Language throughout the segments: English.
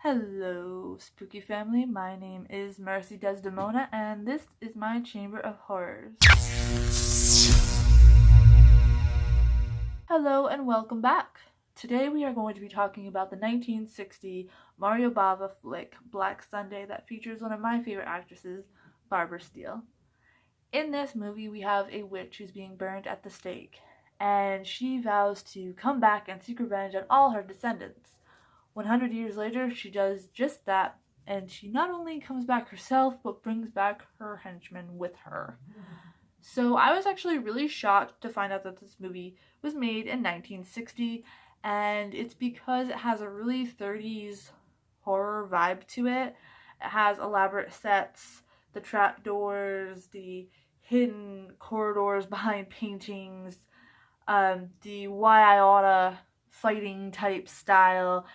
Hello, spooky family. My name is Mercy Desdemona, and this is my Chamber of Horrors. Hello, and welcome back. Today we are going to be talking about the 1960 Mario Bava flick, Black Sunday, that features one of my favorite actresses, Barbara Steele. In this movie, we have a witch who's being burned at the stake, and she vows to come back and seek revenge on all her descendants. 100 years later, she does just that, and she not only comes back herself, but brings back her henchmen with her. So I was actually really shocked to find out that this movie was made in 1960, and it's because it has a really 30s horror vibe to it. It has elaborate sets, the trapdoors, the hidden corridors behind paintings, the why I oughta fighting type style,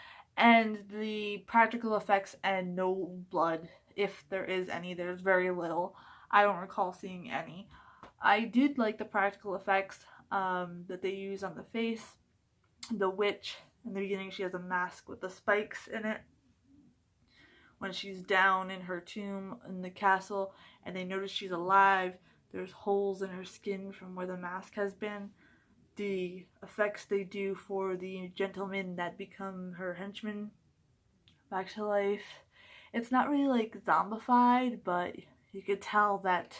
and the practical effects and no blood, if there is any. There's very little. I don't recall seeing any. I did like the practical effects that they use on the face. The witch, in the beginning, she has a mask with the spikes in it. When she's down in her tomb in the castle and they notice she's alive, there's holes in her skin from where the mask has been. The effects they do for the gentlemen that become her henchmen back to life. It's not really like zombified, but you could tell that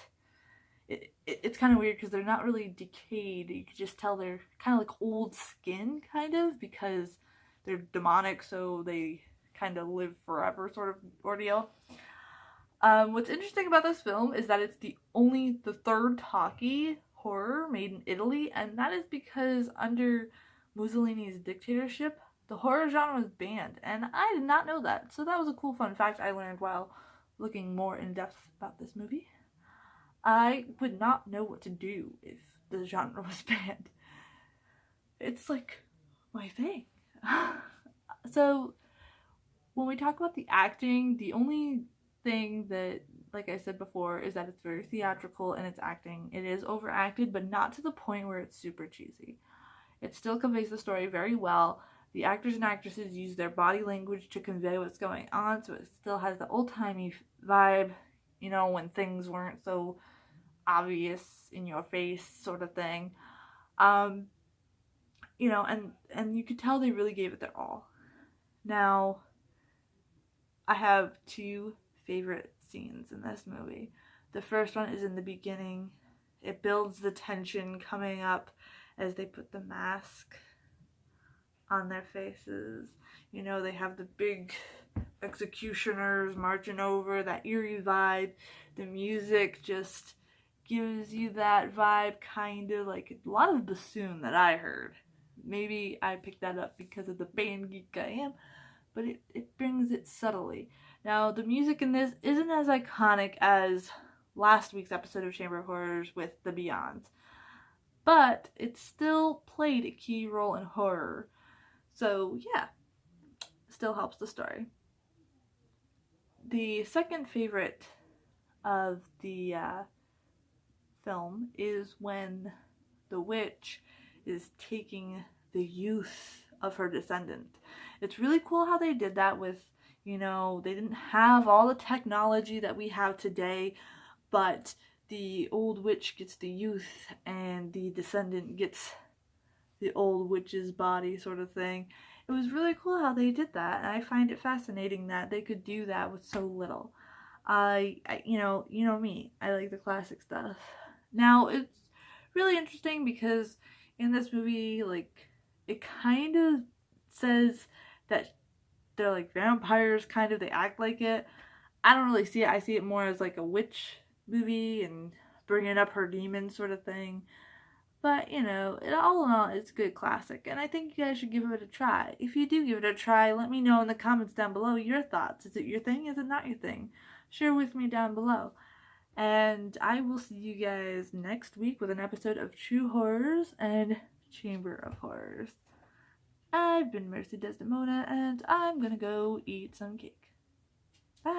it's kind of weird because they're not really decayed. You could just tell they're kind of like old skin, kind of, because they're demonic, so they kind of live forever sort of ordeal. What's interesting about this film is that it's the third talkie horror made in Italy, and that is because under Mussolini's dictatorship, the horror genre was banned, and I did not know that. So that was a cool fun fact I learned while looking more in depth about this movie. I would not know what to do if the genre was banned. It's like my thing. So when we talk about the acting, the only thing that, like I said before, is that it's very theatrical in its acting. It is overacted, but not to the point where it's super cheesy. It still conveys the story very well. The actors and actresses use their body language to convey what's going on, so it still has the old-timey vibe, you know, when things weren't so obvious in your face sort of thing. You know, and you could tell they really gave it their all. Now, I have two favorite scenes in this movie. The first one is in the beginning. It builds the tension coming up as they put the mask on their faces. You know, they have the big executioners marching over, that eerie vibe. The music just gives you that vibe, kind of like a lot of bassoon that I heard. Maybe I picked that up because of the band geek I am, but it brings it subtly. Now, the music in this isn't as iconic as last week's episode of Chamber of Horrors with the Beyonds, but it still played a key role in horror. So, yeah, still helps the story. The second favorite of the film is when the witch is taking the youth of her descendant. It's really cool how they did that with, you know, they didn't have all the technology that we have today, but the old witch gets the youth and the descendant gets the old witch's body sort of thing. It was really cool how they did that, and I find it fascinating that they could do that with so little. You know me, I like the classic stuff. Now, it's really interesting because in this movie, like, it kind of says that they're like vampires, kind of, they act like it. I don't really see it. I see it more as like a witch movie and bringing up her demons sort of thing. But, you know, all in all, it's a good classic, and I think you guys should give it a try. If you do give it a try, let me know in the comments down below your thoughts. Is it your thing? Is it not your thing? Share with me down below. And I will see you guys next week with an episode of True Horrors and Chamber of Horrors. I've been Mercy Desdemona, and I'm gonna go eat some cake. Bye!